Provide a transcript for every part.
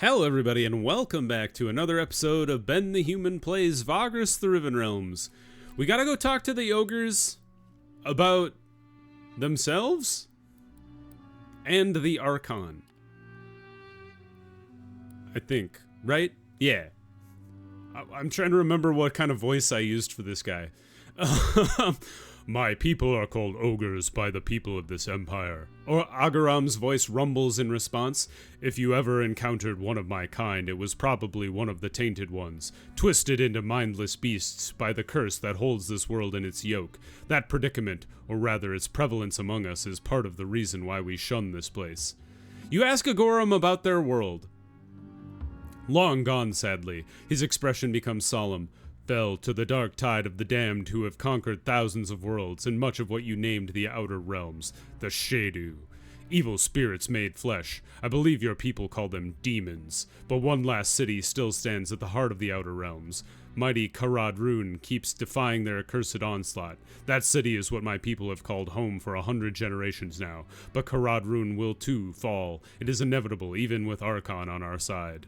Hello everybody and welcome back to another episode of Ben the Human Plays Vagrus the Riven Realms. We gotta go talk to the ogres about themselves and the archon. I think, right? Yeah. I'm trying to remember what kind of voice I used for this guy. My people are called ogres by the people of this empire. Or Agaram's voice rumbles in response. If you ever encountered one of my kind, it was probably one of the tainted ones, twisted into mindless beasts by the curse that holds this world in its yoke. That predicament, or rather its prevalence among us, is part of the reason why we shun this place. You ask Agoram about their world. Long gone, sadly. His expression becomes solemn. Fell to the dark tide of the damned who have conquered thousands of worlds and much of what you named the outer realms, the Shadu. Evil spirits made flesh. I believe your people call them demons. But one last city still stands at the heart of the outer realms. Mighty Karad Rune keeps defying their accursed onslaught. That city is what my people have called home for 100 generations now. But Karad Rune will too fall. It is inevitable, even with Archon on our side.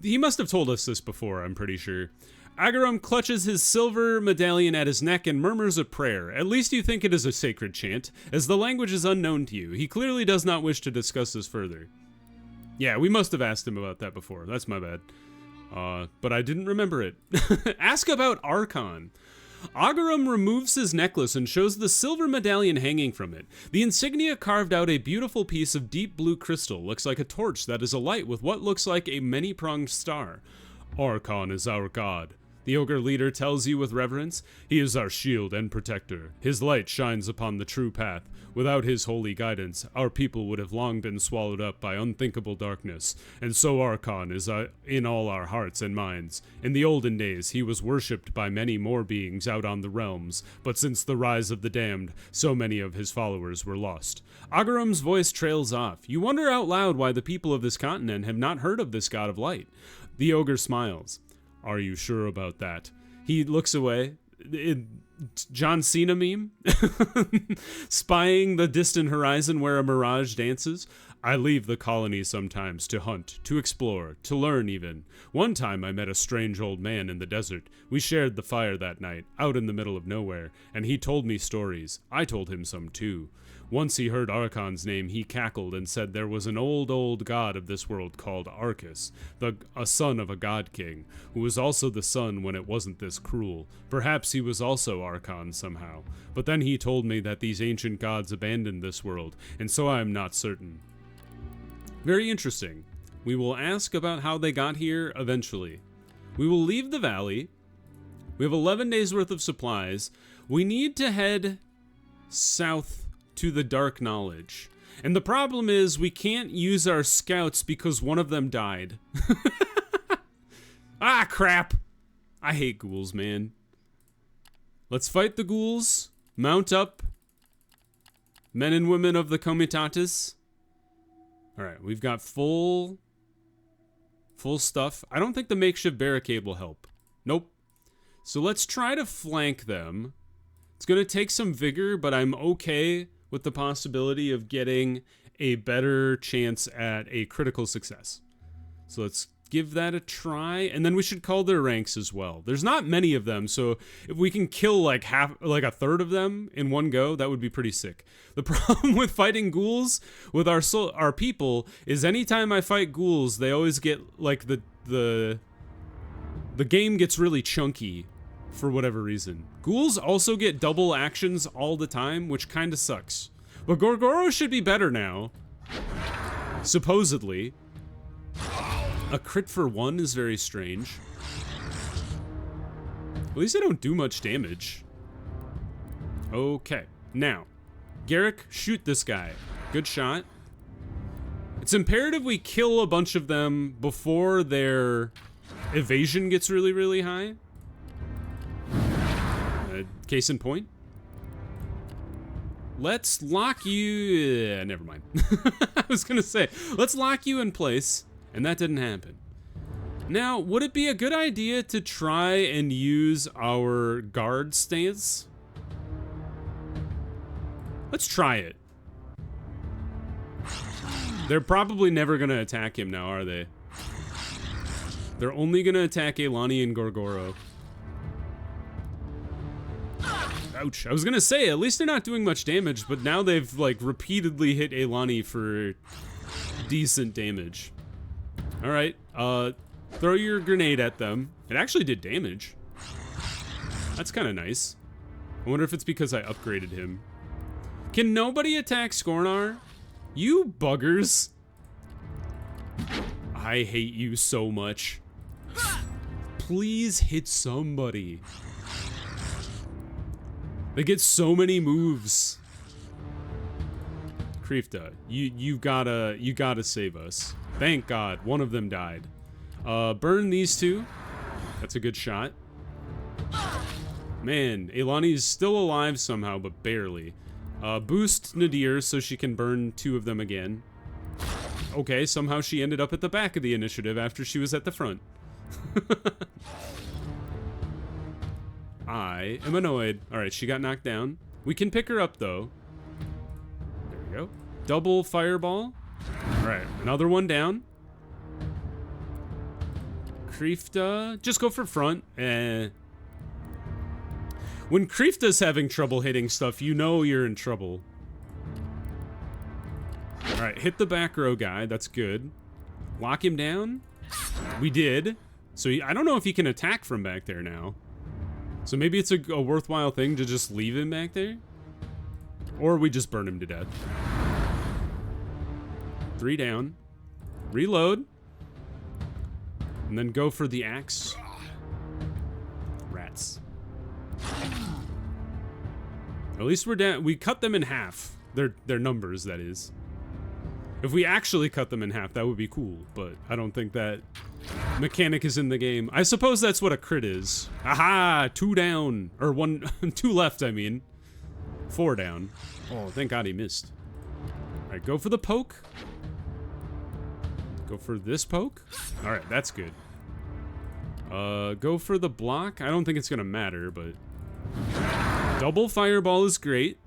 He must have told us this before, I'm pretty sure. Agaram clutches his silver medallion at his neck and murmurs a prayer. At least you think it is a sacred chant, as the language is unknown to you. He clearly does not wish to discuss this further. Yeah, we must have asked him about that before. That's my bad. But I didn't remember it. Ask about Archon. Agaram removes his necklace and shows the silver medallion hanging from it. The insignia carved out a beautiful piece of deep blue crystal, looks like a torch that is alight with what looks like a many-pronged star. Archon is our god. The ogre leader tells you with reverence, he is our shield and protector. His light shines upon the true path. Without his holy guidance, our people would have long been swallowed up by unthinkable darkness, and so Archon is in all our hearts and minds. In the olden days, he was worshipped by many more beings out on the realms, but since the rise of the damned, so many of his followers were lost. Agaram's voice trails off. You wonder out loud why the people of this continent have not heard of this god of light. The ogre smiles. Are you sure about that? He looks away. John Cena meme? Spying the distant horizon where a mirage dances. I leave the colony sometimes to hunt, to explore, to learn even. One time I met a strange old man in the desert. We shared the fire that night, out in the middle of nowhere, and he told me stories. I told him some too. Once he heard Archon's name, he cackled and said there was an old god of this world called Arcus, a son of a god king, who was also the sun when it wasn't this cruel. Perhaps he was also Archon somehow. But then he told me that these ancient gods abandoned this world, and so I am not certain. Very interesting. We will ask about how they got here eventually. We will leave the valley. We have 11 days worth of supplies. We need to head south to the Dark Knowledge. And the problem is we can't use our scouts because one of them died. Ah, crap. I hate ghouls, man. Let's fight the ghouls. Mount up. Men and women of the Comitatus. Alright, we've got full stuff. I don't think the makeshift barricade will help. Nope. So let's try to flank them. It's going to take some vigor, but I'm okay with the possibility of getting a better chance at a critical success. So let's give that a try, and then we should call their ranks as well. There's not many of them, so if we can kill like a third of them in one go, that would be pretty sick. The problem with fighting ghouls with our people is anytime I fight ghouls, they always get like the game gets really chunky for whatever reason. Ghouls also get double actions all the time, which kinda sucks. But Gorgoro should be better now. Supposedly. A crit for 1 is very strange. At least I don't do much damage. Okay, now. Garrick, shoot this guy. Good shot. It's imperative we kill a bunch of them before their evasion gets really, really high. Case in point. Let's lock you... never mind. I was gonna say, let's lock you in place, and that didn't happen. Now, would it be a good idea to try and use our guard stance? Let's try it. They're probably never gonna attack him now, are they? They're only gonna attack Eilani and Gorgoro. Ouch. I was gonna say, at least they're not doing much damage, but now they've, like, repeatedly hit Eilani for decent damage. Alright, throw your grenade at them. It actually did damage. That's kind of nice. I wonder if it's because I upgraded him. Can nobody attack Skornar? You buggers. I hate you so much. Please hit somebody. They get so many moves. Krifta, you gotta save us. Thank God, one of them died. Burn these two. That's a good shot. Man, Eilani's still alive somehow, but barely. Boost Nadir so she can burn two of them again. Okay, somehow she ended up at the back of the initiative after she was at the front. I am annoyed. Alright, she got knocked down. We can pick her up, though. There we go. Double fireball. Alright, another one down. Krifta, just go for front. When Krifta's having trouble hitting stuff, you know you're in trouble. Alright, hit the back row guy. That's good. Lock him down. We did. So I don't know if he can attack from back there now. So maybe it's a worthwhile thing to just leave him back there? Or we just burn him to death. 3 down. Reload. And then go for the axe. Rats. At least we're down. We cut them in half. Their numbers, that is. If we actually cut them in half, that would be cool. But I don't think that mechanic is in the game. I suppose that's what a crit is. Aha! 2 down. Or 2 left, I mean. 4 down. Oh, thank God he missed. Alright, go for the poke. Go for this poke. Alright, that's good. Go for the block. I don't think it's gonna matter, but... Double fireball is great.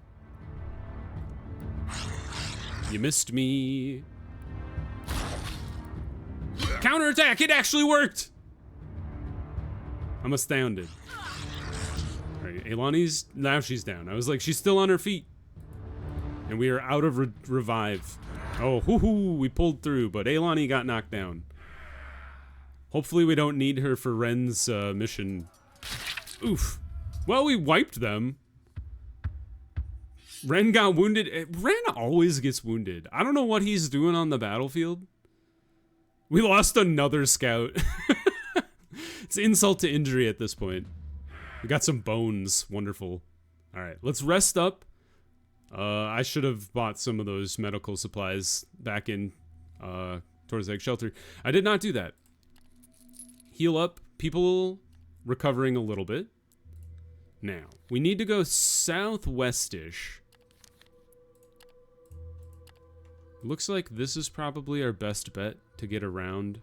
You missed me. Counterattack! It actually worked! I'm astounded. Alright, Eilani's... Now she's down. I was like, she's still on her feet. And we are out of revive. Oh, hoo-hoo! We pulled through, but Eilani got knocked down. Hopefully we don't need her for Ren's mission. Oof. Well, we wiped them. Ren got wounded. Ren always gets wounded. I don't know what he's doing on the battlefield. We lost another scout. It's insult to injury at this point. We got some bones. Wonderful. Alright, let's rest up. I should have bought some of those medical supplies back in towards Egg Shelter. I did not do that. Heal up. People recovering a little bit. Now, we need to go southwestish. Looks like this is probably our best bet to get around.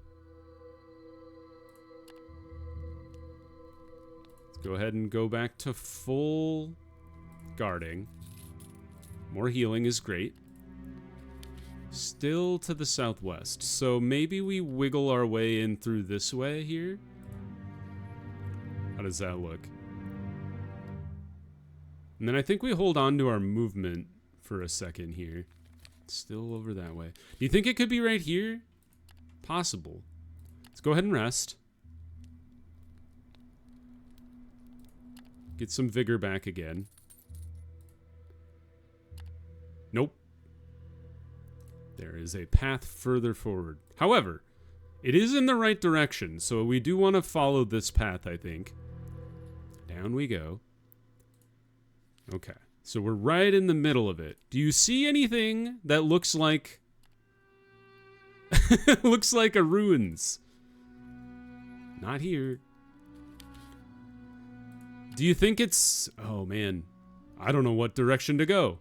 Let's go ahead and go back to full guarding. More healing is great. Still to the southwest. So maybe we wiggle our way in through this way here. How does that look? And then I think we hold on to our movement for a second here. Still over that way. Do you think it could be right here? Possible. Let's go ahead and rest. Get some vigor back again. Nope. There is a path further forward. However, it is in the right direction, so we do want to follow this path, I think. Down we go. Okay, so we're right in the middle of it. Do you see anything that looks like... looks like a ruins? Not here. Do you think it's... Oh, man. I don't know what direction to go.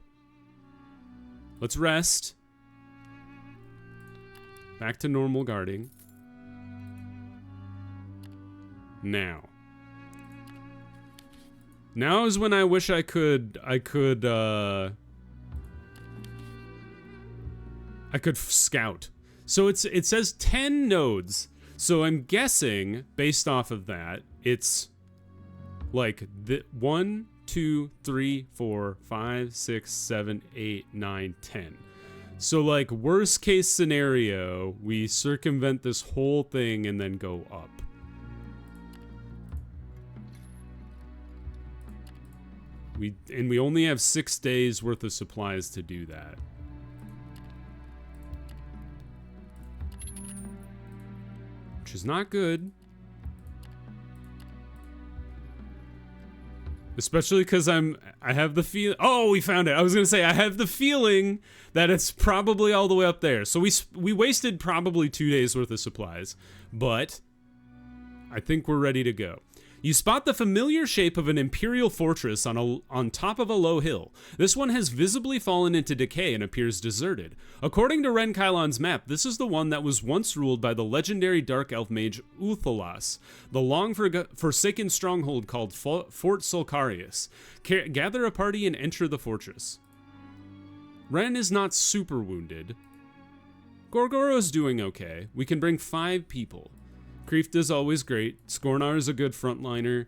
Let's rest. Back to normal guarding. Now. Now is when I wish I could I could scout. So it says 10 nodes. So I'm guessing, based off of that, it's like 1, 2, 3, 4, 5, 6, 7, 8, 9, 10. So like worst case scenario, we circumvent this whole thing and then go up. We only have 6 days worth of supplies to do that. Which is not good. Especially because I have the feel. Oh, we found it. I was gonna say I have the feeling that it's probably all the way up there. So we wasted probably 2 days worth of supplies, but I think we're ready to go. You spot the familiar shape of an imperial fortress on top of a low hill. This one has visibly fallen into decay and appears deserted. According to Ren Kylon's map, this is the one that was once ruled by the legendary dark elf mage Uthalas, the long-forsaken stronghold called Fort Solcarius. Gather a party and enter the fortress. Ren is not super wounded. Gorgoro's doing okay. We can bring 5 people. Kreefta's always great. Skornar is a good frontliner.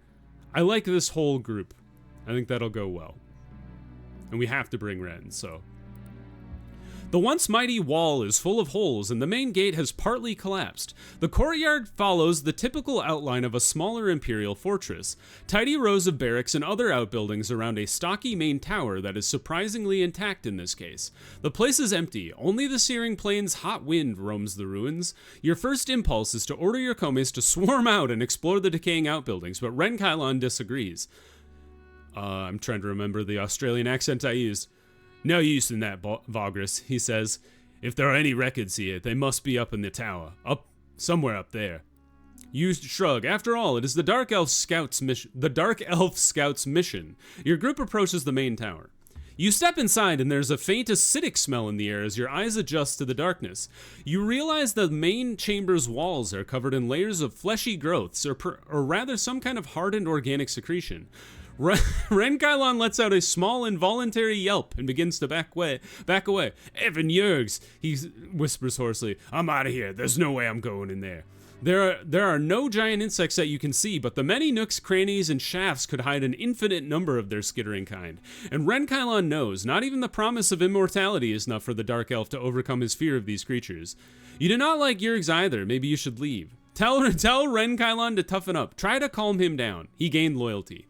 I like this whole group. I think that'll go well. And we have to bring Ren, so. The once mighty wall is full of holes and the main gate has partly collapsed. The courtyard follows the typical outline of a smaller imperial fortress. Tidy rows of barracks and other outbuildings around a stocky main tower that is surprisingly intact in this case. The place is empty. Only the searing plains' hot wind roams the ruins. Your first impulse is to order your komes to swarm out and explore the decaying outbuildings, but Ren Kylon disagrees. I'm trying to remember the Australian accent I used. No use in that, Vagrus, he says. If there are any records here, they must be up in the tower. Somewhere up there. You shrug. After all, it is the Dark Elf Scout's mission. Your group approaches the main tower. You step inside and there's a faint acidic smell in the air as your eyes adjust to the darkness. You realize the main chamber's walls are covered in layers of fleshy growths, or rather some kind of hardened organic secretion. Ren Kylon lets out a small involuntary yelp and begins to back away. Evan Yergs, he whispers hoarsely. I'm out of here. There's no way I'm going in there. There are no giant insects that you can see, but the many nooks, crannies, and shafts could hide an infinite number of their skittering kind. And Ren Kylon knows not even the promise of immortality is enough for the Dark Elf to overcome his fear of these creatures. You do not like Yergs either. Maybe you should leave. Tell Ren Kylon to toughen up. Try to calm him down. He gained loyalty.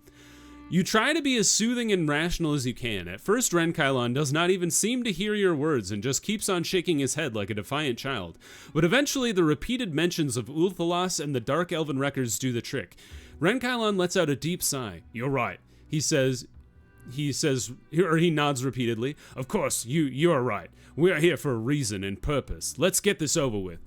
You try to be as soothing and rational as you can. At first, Ren Kylon does not even seem to hear your words and just keeps on shaking his head like a defiant child. But eventually, the repeated mentions of Ulthalas and the Dark Elven records do the trick. Ren Kylon lets out a deep sigh. You're right, he nods repeatedly. Of course, you're right. We are here for a reason and purpose. Let's get this over with.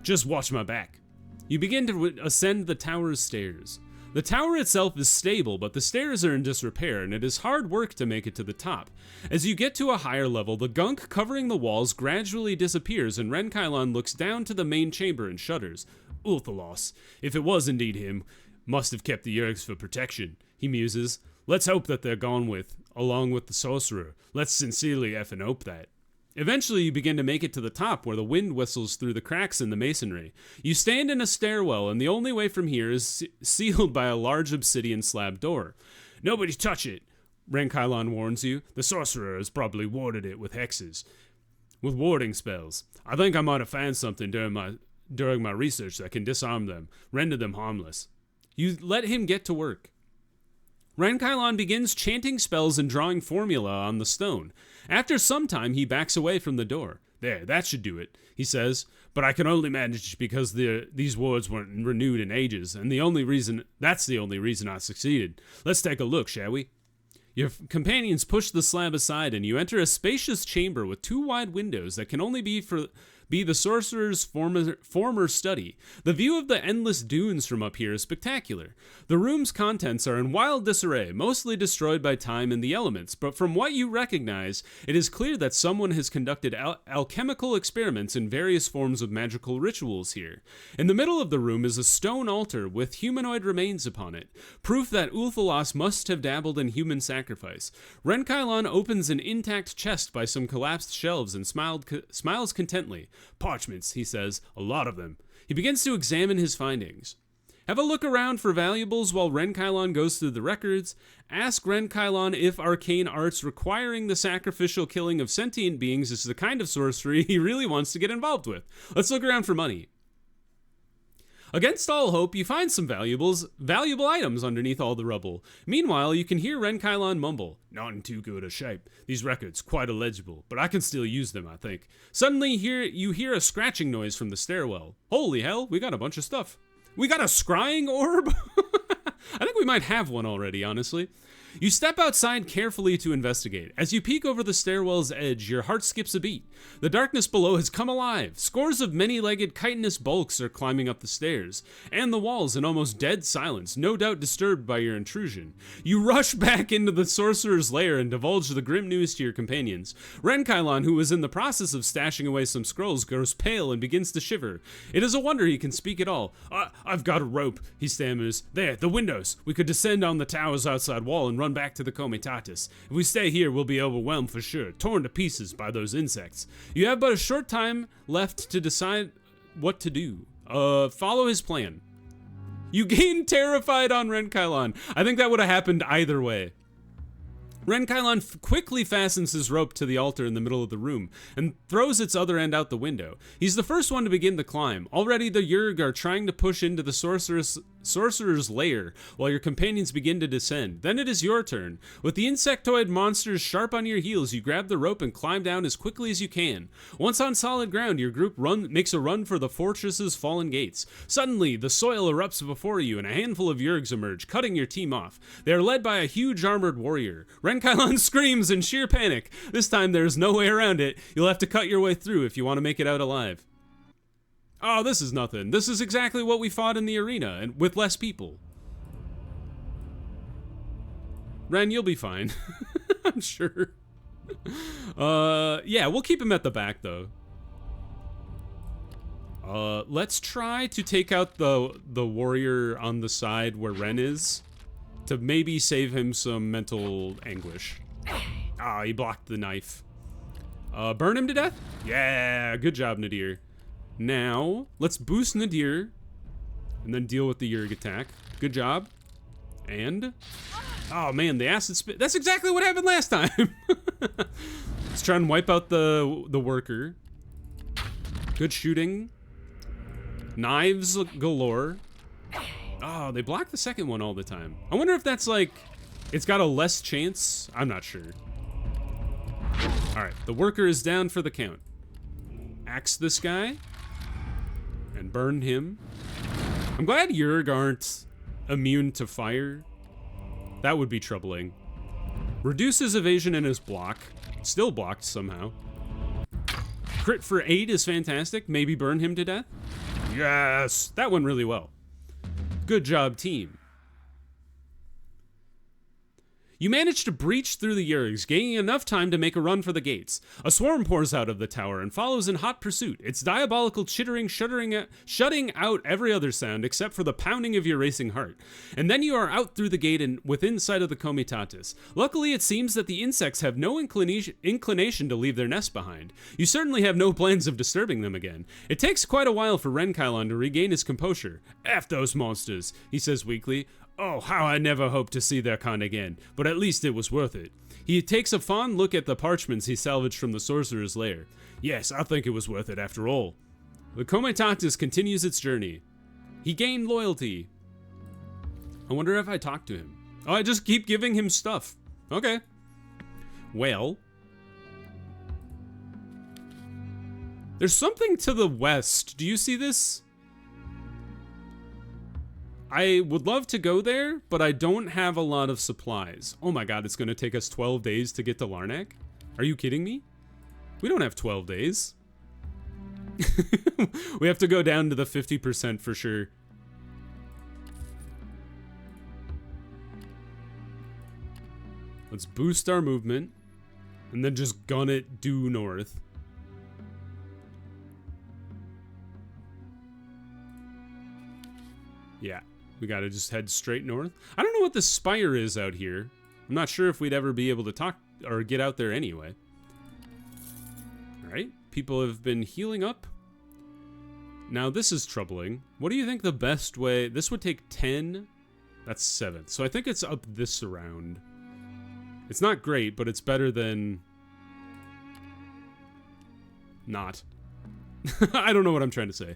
Just watch my back. You begin to ascend the tower's stairs. The tower itself is stable, but the stairs are in disrepair, and it is hard work to make it to the top. As you get to a higher level, the gunk covering the walls gradually disappears, and Ren Kylon looks down to the main chamber and shudders. Ulthalos, if it was indeed him, must have kept the Yergs for protection, he muses. Let's hope that they're gone along with the sorcerer. Let's sincerely effing hope that. Eventually, you begin to make it to the top where the wind whistles through the cracks in the masonry. You stand in a stairwell, and the only way from here is sealed by a large obsidian slab door. Nobody touch it, Ren Kylon warns you. The sorcerer has probably warded it with hexes. With warding spells. I think I might have found something during my research that can disarm them, render them harmless. You let him get to work. Ren Kylon begins chanting spells and drawing formula on the stone. After some time, he backs away from the door. There, that should do it, he says, but I can only manage because these wards weren't renewed in ages, and that's the only reason I succeeded. Let's take a look, shall we? Your companions push the slab aside, and you enter a spacious chamber with 2 wide windows that can only be for be the sorcerer's former study. The view of the endless dunes from up here is spectacular. The room's contents are in wild disarray, mostly destroyed by time and the elements, but from what you recognize, it is clear that someone has conducted alchemical experiments in various forms of magical rituals here. In the middle of the room is a stone altar with humanoid remains upon it, proof that Ulthalos must have dabbled in human sacrifice. Renkailon opens an intact chest by some collapsed shelves and smiles contently. Parchments, he says, a lot of them. He begins to examine his findings. Have a look around for valuables while Renkailon goes through the records. Ask Renkailon if arcane arts requiring the sacrificial killing of sentient beings is the kind of sorcery he really wants to get involved with. Let's look around for money. Against all hope, you find some valuable items underneath all the rubble. Meanwhile, you can hear Renkailon mumble, "Not in too good a shape. These records quite illegible, but I can still use them, I think." Suddenly, you hear a scratching noise from the stairwell. Holy hell, we got a bunch of stuff. We got a scrying orb? I think we might have one already, honestly. You step outside carefully to investigate. As you peek over the stairwell's edge, your heart skips a beat. The darkness below has come alive. Scores of many-legged chitinous bulks are climbing up the stairs, and the walls in almost dead silence, no doubt disturbed by your intrusion. You rush back into the sorcerer's lair and divulge the grim news to your companions. Renkailon, who was in the process of stashing away some scrolls, grows pale and begins to shiver. It is a wonder he can speak at all. I've got a rope," he stammers. "There, the windows. We could descend on the tower's outside wall and run back to the Comitatus. If we stay here, we'll be overwhelmed for sure, torn to pieces by those insects. You have but a short time left to decide what to do. Follow his plan." You gain terrified on Renkailon. I think that would have happened either way. Renkailon quickly fastens his rope to the altar in the middle of the room and throws its other end out the window. He's the first one to begin the climb. Already the Yurg are trying to push into the sorcerer's lair while your companions begin to descend. Then it is your turn. With the insectoid monsters sharp on your heels, you grab the rope and climb down as quickly as you can. Once on solid ground, your group makes a run for the fortress's fallen gates. Suddenly, the soil erupts before you and a handful of Yurgs emerge, cutting your team off. They are led by a huge armored warrior. Renkailon screams in sheer panic. This time there's no way around it. You'll have to cut your way through if you want to make it out alive. Oh, this is nothing. This is exactly what we fought in the arena, and with less people. Ren, you'll be fine. I'm sure. Yeah, we'll keep him at the back, though. Let's try to take out the warrior on the side where Ren is, to maybe save him some mental anguish. Ah, he blocked the knife. Burn him to death? Yeah, good job, Nadir. Now, let's boost Nadir, and then deal with the Yurg attack. Good job. And, oh man, the acid spit. That's exactly what happened last time. Let's try and wipe out the worker. Good shooting. Knives galore. Oh, they block the second one all the time. I wonder if that's like, it's got a less chance. I'm not sure. All right, the worker is down for the count. Axe this guy and burn him. I'm glad Yurg aren't immune to fire. That would be troubling. Reduces evasion and his block. Still blocked somehow. Crit for 8 is fantastic. Maybe burn him to death. Yes, that went really well. Good job, team. You manage to breach through the Yurgs, gaining enough time to make a run for the gates. A swarm pours out of the tower and follows in hot pursuit, its diabolical chittering shutting out every other sound except for the pounding of your racing heart. And then you are out through the gate and within sight of the Comitatus. Luckily, it seems that the insects have no inclination to leave their nest behind. You certainly have no plans of disturbing them again. It takes quite a while for Renkailon to regain his composure. "F those monsters," he says weakly. "Oh, how I never hope to see their kind again, but at least it was worth it." He takes a fond look at the parchments he salvaged from the sorcerer's lair. "Yes, I think it was worth it after all." The Comitatus continues its journey. He gained loyalty. I wonder if I talk to him. Oh, I just keep giving him stuff. Okay. Well. There's something to the west. Do you see this? I would love to go there, but I don't have a lot of supplies. Oh my god, it's going to take us 12 days to get to Larnak? Are you kidding me? We don't have 12 days. We have to go down to the 50% for sure. Let's boost our movement. And then just gun it due north. Yeah, we gotta just head straight north. I don't know what the spire is out here. I'm not sure if we'd ever be able to talk or get out there anyway. Alright, people have been healing up. Now this is troubling. What do you think the best way? This would take 10. That's 7. So I think it's up this around. It's not great, but it's better than not. I don't know what I'm trying to say.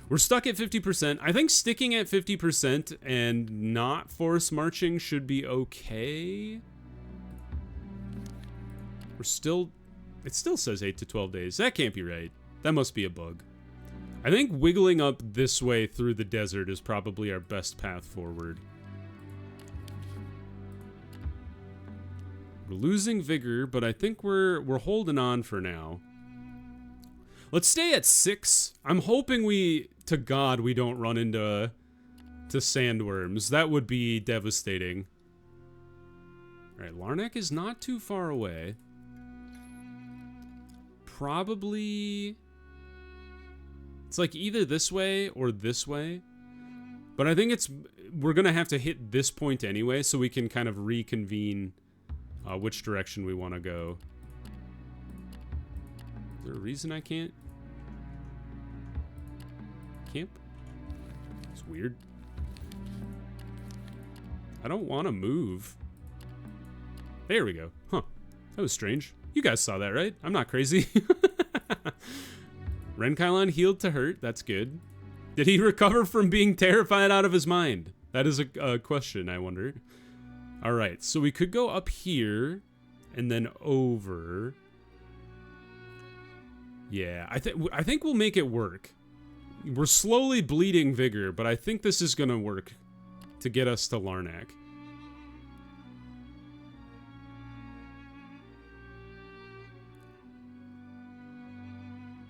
We're stuck at 50%. I think sticking at 50% and not force marching should be okay. We're still... It still says 8 to 12 days. That can't be right. That must be a bug. I think wiggling up this way through the desert is probably our best path forward. We're losing vigor, but I think we're holding on for now. Let's stay at 6. I'm hoping to God we don't run into sandworms. That would be devastating. Alright, Larnak is not too far away. Probably... It's like either this way or this way. But I think we're gonna have to hit this point anyway, so we can kind of reconvene which direction we want to go. Is there a reason I can't camp? It's weird. I don't want to move. There we go. Huh. That was strange. You guys saw that, right? I'm not crazy. Renkailon healed to hurt. That's good. Did he recover from being terrified out of his mind? That is a question, I wonder. Alright, so we could go up here and then over. Yeah, I think we'll make it work. We're slowly bleeding vigor, but I think this is gonna work to get us to Larnak.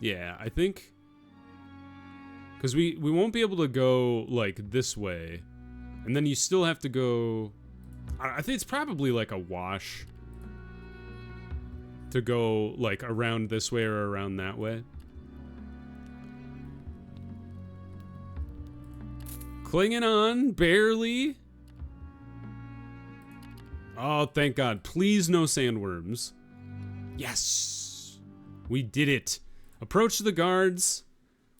Yeah, I think... Because we won't be able to go, like, this way. And then you still have to go... I think it's probably, like, a wash to go, like, around this way or around that way. Clinging on, barely. Oh, thank God. Please no sandworms. Yes! We did it. Approach the guards.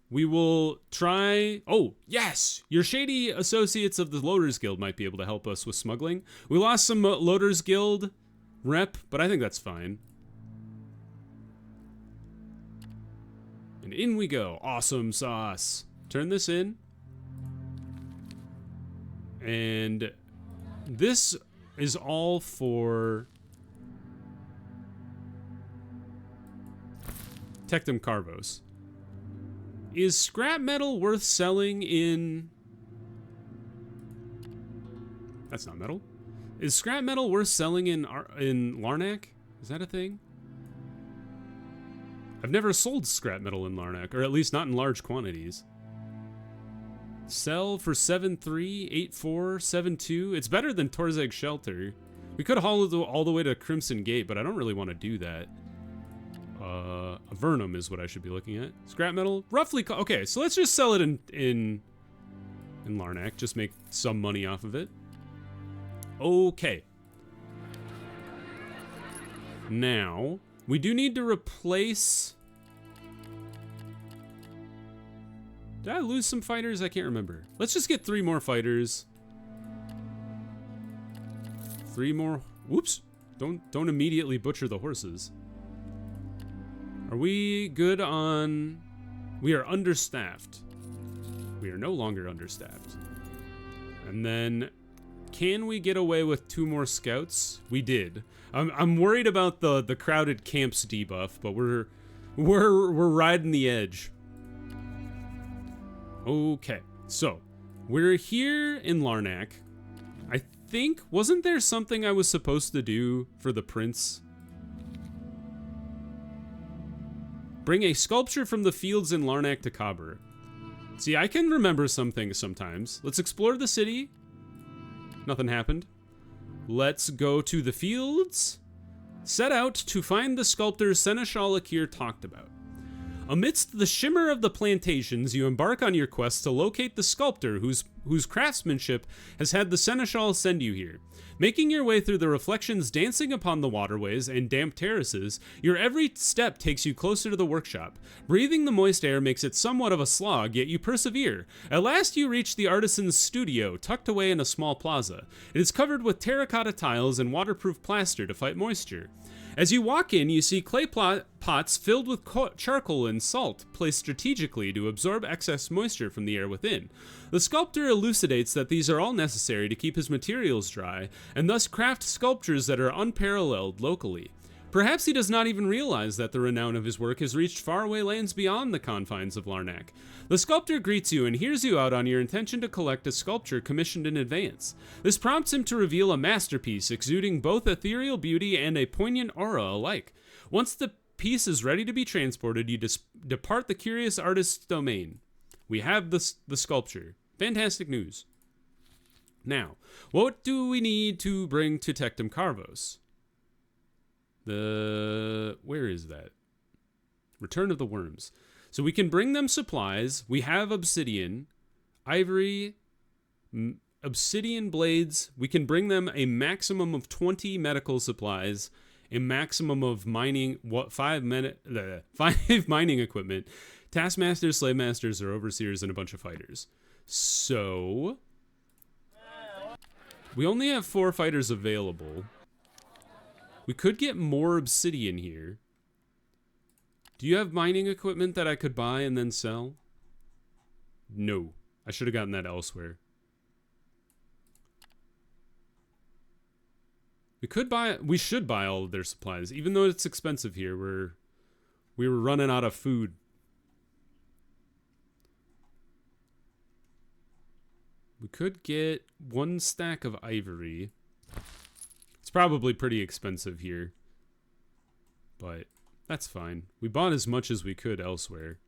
We will try... Oh, yes! Your shady associates of the Loaders Guild might be able to help us with smuggling. We lost some Loaders Guild rep, but I think that's fine. And in we go. Awesome sauce. Turn this in. And this is all for... Tectum Carvos. Is scrap metal worth selling in... That's not metal. Is scrap metal worth selling in Larnak? Is that a thing? I've never sold scrap metal in Larnak, or at least not in large quantities. Sell for 7.3, 8.4, 7.2. It's better than Torzeg Shelter. We could haul it all the way to Crimson Gate, but I don't really want to do that. A Vernum is what I should be looking at. Scrap metal, roughly. Okay, so let's just sell it in Larnak. Just make some money off of it. Okay. Now we do need to replace. Did I lose some fighters? I can't remember. Let's just get 3 more fighters. 3 more. Whoops! Don't immediately butcher the horses. Are we good on... We are understaffed. We are no longer understaffed. And then, can we get away with 2 more scouts? We did. I'm worried about the crowded camps debuff, but we're riding the edge. Okay, so we're here in Larnak. I think, wasn't there something I was supposed to do for the prince? Bring a sculpture from the fields in Larnak to Kabur. See, I can remember some things sometimes. Let's explore the city. Nothing happened. Let's go to the fields. Set out to find the sculptor Seneschal Akir talked about. Amidst the shimmer of the plantations, you embark on your quest to locate the sculptor whose craftsmanship has had the Seneschal send you here. Making your way through the reflections dancing upon the waterways and damp terraces, your every step takes you closer to the workshop. Breathing the moist air makes it somewhat of a slog, yet you persevere. At last you reach the artisan's studio, tucked away in a small plaza. It is covered with terracotta tiles and waterproof plaster to fight moisture. As you walk in, you see clay pots filled with charcoal and salt placed strategically to absorb excess moisture from the air within. The sculptor elucidates that these are all necessary to keep his materials dry, and thus craft sculptures that are unparalleled locally. Perhaps he does not even realize that the renown of his work has reached faraway lands beyond the confines of Larnak. The sculptor greets you and hears you out on your intention to collect a sculpture commissioned in advance. This prompts him to reveal a masterpiece exuding both ethereal beauty and a poignant aura alike. Once the piece is ready to be transported, you depart the curious artist's domain. We have the sculpture. Fantastic news. Now, what do we need to bring to Tectum Carvos? Where is that? Return of the Worms. So we can bring them supplies. We have obsidian, ivory, obsidian blades. We can bring them a maximum of 20 medical supplies, a maximum of mining, 5 mining equipment, taskmasters, slave masters, or overseers, and a bunch of fighters. So we only have 4 fighters available. We could get more obsidian here. Do you have mining equipment that I could buy and then sell? No. I should have gotten that elsewhere. We should buy all of their supplies. Even though it's expensive here, we were running out of food. We could get 1 stack of ivory. It's probably pretty expensive here, but that's fine. We bought as much as we could elsewhere.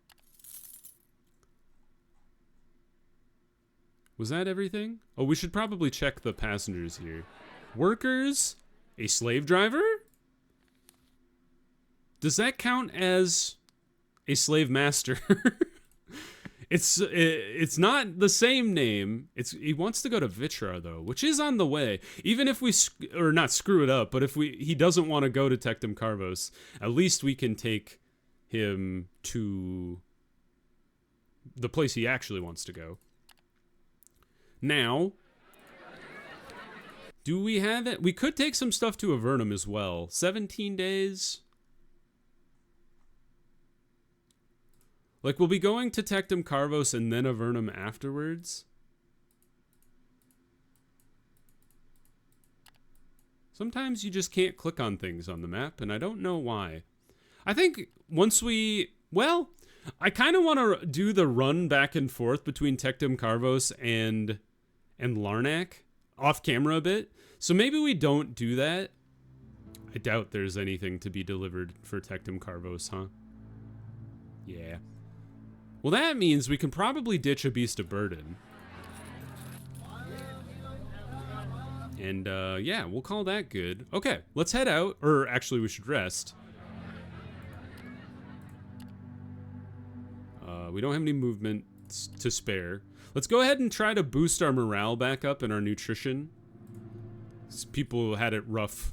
Was that everything? Oh, we should probably check the passengers here. Workers? A slave driver? Does that count as a slave master? It's not the same name. He wants to go to Vitra though, which is on the way. Even if we not screw it up, but if he doesn't want to go to Tectum Carvos, at least we can take him to the place he actually wants to go. Now, do we have it? We could take some stuff to Avernum as well. 17 days. Like, we'll be going to Tectum Carvos and then Avernum afterwards. Sometimes you just can't click on things on the map, and I don't know why. I think once well, I kind of want to do the run back and forth between Tectum Carvos and Larnak off camera a bit. So maybe we don't do that. I doubt there's anything to be delivered for Tectum Carvos, huh? Yeah. Well, that means we can probably ditch a Beast of Burden. And, yeah, we'll call that good. Okay, let's head out. Or, actually, we should rest. We don't have any movement to spare. Let's go ahead and try to boost our morale back up and our nutrition. People had it rough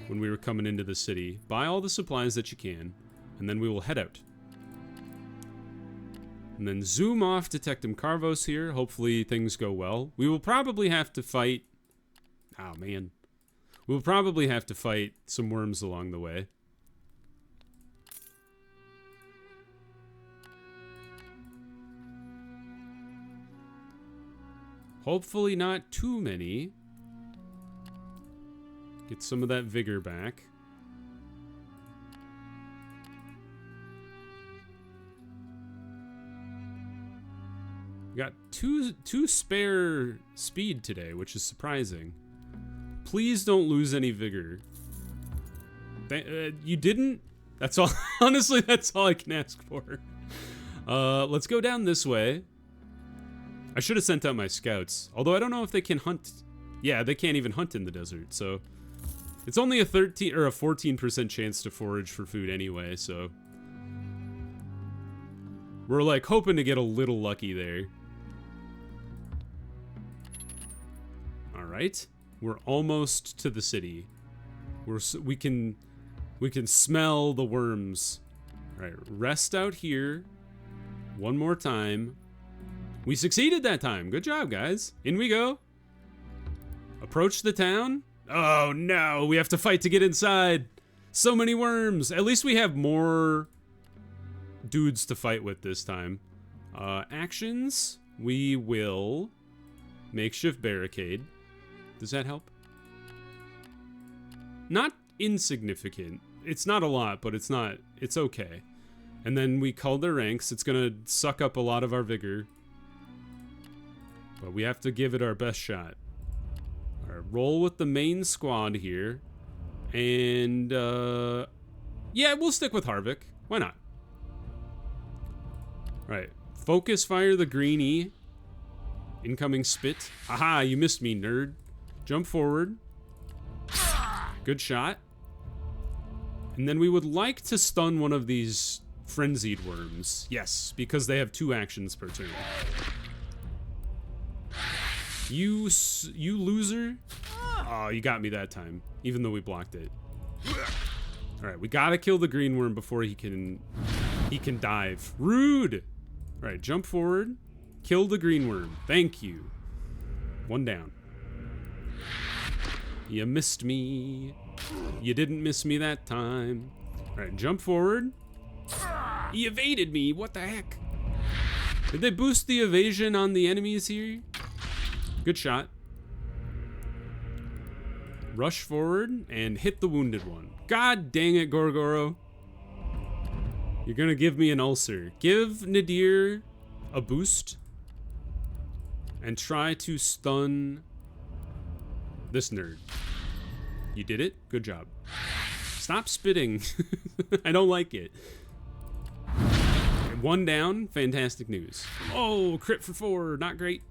when we were coming into the city. Buy all the supplies that you can, and then we will head out. And then zoom off to Tectum Carvos here. Hopefully things go well. We will probably have to fight... Oh, man. We'll probably have to fight some worms along the way. Hopefully not too many. Get some of that vigor back. We got two spare speed today, which is surprising. Please don't lose any vigor. You didn't? That's all. Honestly, that's all I can ask for. Let's go down this way. I should have sent out my scouts. Although I don't know if they can hunt. Yeah, they can't even hunt in the desert, so... It's only a 13 or a 14% chance to forage for food anyway, so... We're like hoping to get a little lucky there. Alright. We're almost to the city. We can smell the worms. Alright, rest out here. One more time. We succeeded that time. Good job, guys. In we go. Approach the town. Oh no, we have to fight to get inside. So many worms. At least we have more dudes to fight with this time. Actions. We will makeshift barricade. Does that help? Not insignificant. It's not a lot, but it's okay. And then we cull their ranks. It's gonna suck up a lot of our vigor. But we have to give it our best shot. Alright, roll with the main squad here. And, yeah, we'll stick with Harvick. Why not? Alright, focus fire the greenie. Incoming spit. Aha, you missed me, nerd. Jump forward. Good shot. And then we would like to stun one of these frenzied worms. Yes, because they have 2 actions per turn. You loser. Oh, you got me that time, even though we blocked it. Alright, we gotta kill the green worm before he can dive. Rude! Alright, jump forward. Kill the green worm. Thank you. 1 down. You missed me. You didn't miss me that time. Alright, jump forward. He evaded me. What the heck? Did they boost the evasion on the enemies here? Good shot. Rush forward and hit the wounded one. God dang it, Gorgoro. You're gonna give me an ulcer. Give Nadir a boost. And try to stun this nerd. You did it. Good job. Stop spitting. I don't like it. 1 down. Fantastic news. Oh, crit for 4. Not great.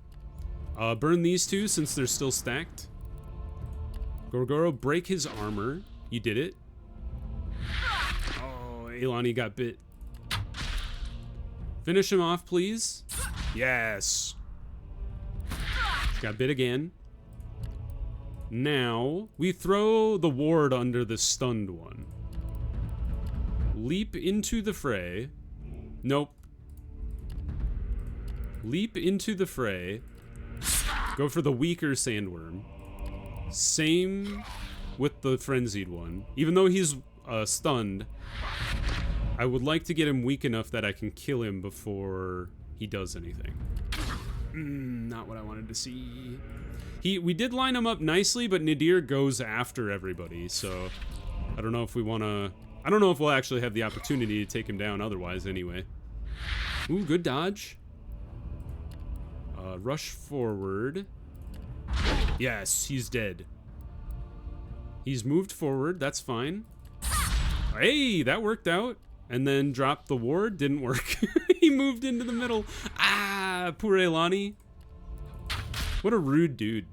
Burn these 2 since they're still stacked. Gorgoro, break his armor. You did it. Oh, Elani got bit. Finish him off, please. Yes. Got bit again. Now, we throw the ward under the stunned one. Leap into the fray. Nope. Leap into the fray. Go for the weaker sandworm. Same with the frenzied one. Even though he's stunned, I would like to get him weak enough that I can kill him before he does anything. Not what I wanted to see. We did line him up nicely, but Nadir goes after everybody, so I don't know if we want to... I don't know if we'll actually have the opportunity to take him down otherwise anyway. Ooh, good dodge. Rush forward. Yes, he's dead. He's moved forward, that's fine. Hey, that worked out. And then dropped the ward, didn't work. He moved into the middle. Ah, poor Elani. What a rude dude.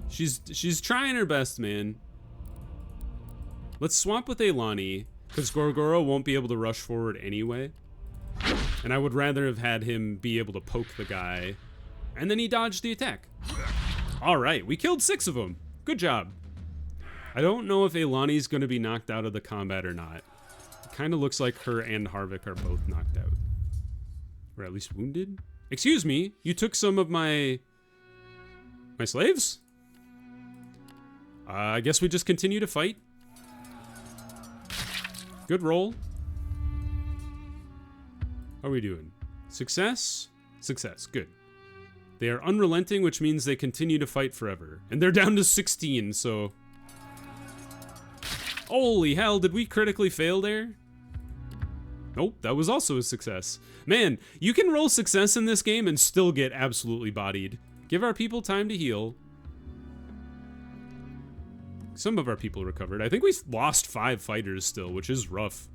She's trying her best, man. Let's swap with Elani, because Gorgoro won't be able to rush forward anyway. And I would rather have had him be able to poke the guy. And then he dodged the attack. Alright, we killed 6 of them. Good job. I don't know if Elani's going to be knocked out of the combat or not. It kind of looks like her and Harvick are both knocked out. Or at least wounded? Excuse me, you took some of my slaves? I guess we just continue to fight. Good roll. How are we doing? Success? Success, good. They are unrelenting, which means they continue to fight forever. And they're down to 16, so... Holy hell, did we critically fail there? Nope, that was also a success. Man, you can roll success in this game and still get absolutely bodied. Give our people time to heal. some of our people recovered. I think we lost 5 fighters still, which is rough.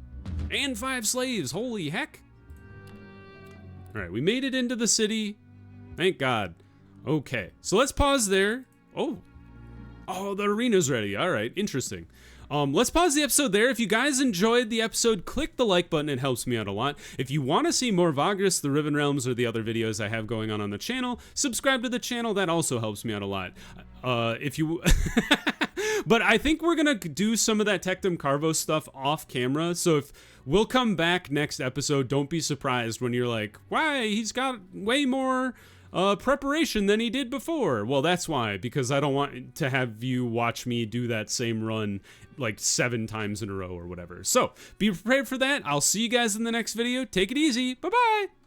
And 5 slaves, holy heck. All right, we made it into the city. Thank God. Okay, so let's pause there. Oh, the arena's ready. All right, interesting. Let's pause the episode there. If you guys enjoyed the episode, click the like button. It helps me out a lot. If you want to see more Vagrus, the Riven Realms, or the other videos I have going on the channel, subscribe to the channel. That also helps me out a lot. If you... But I think we're going to do some of that Tectum Carvo stuff off camera. So if we'll come back next episode, don't be surprised when you're like, why? He's got way more... preparation than he did before. Well, that's why, because I don't want to have you watch me do that same run like 7 times in a row or whatever. So be prepared for that. I'll see you guys in the next video. Take it easy. Bye-bye.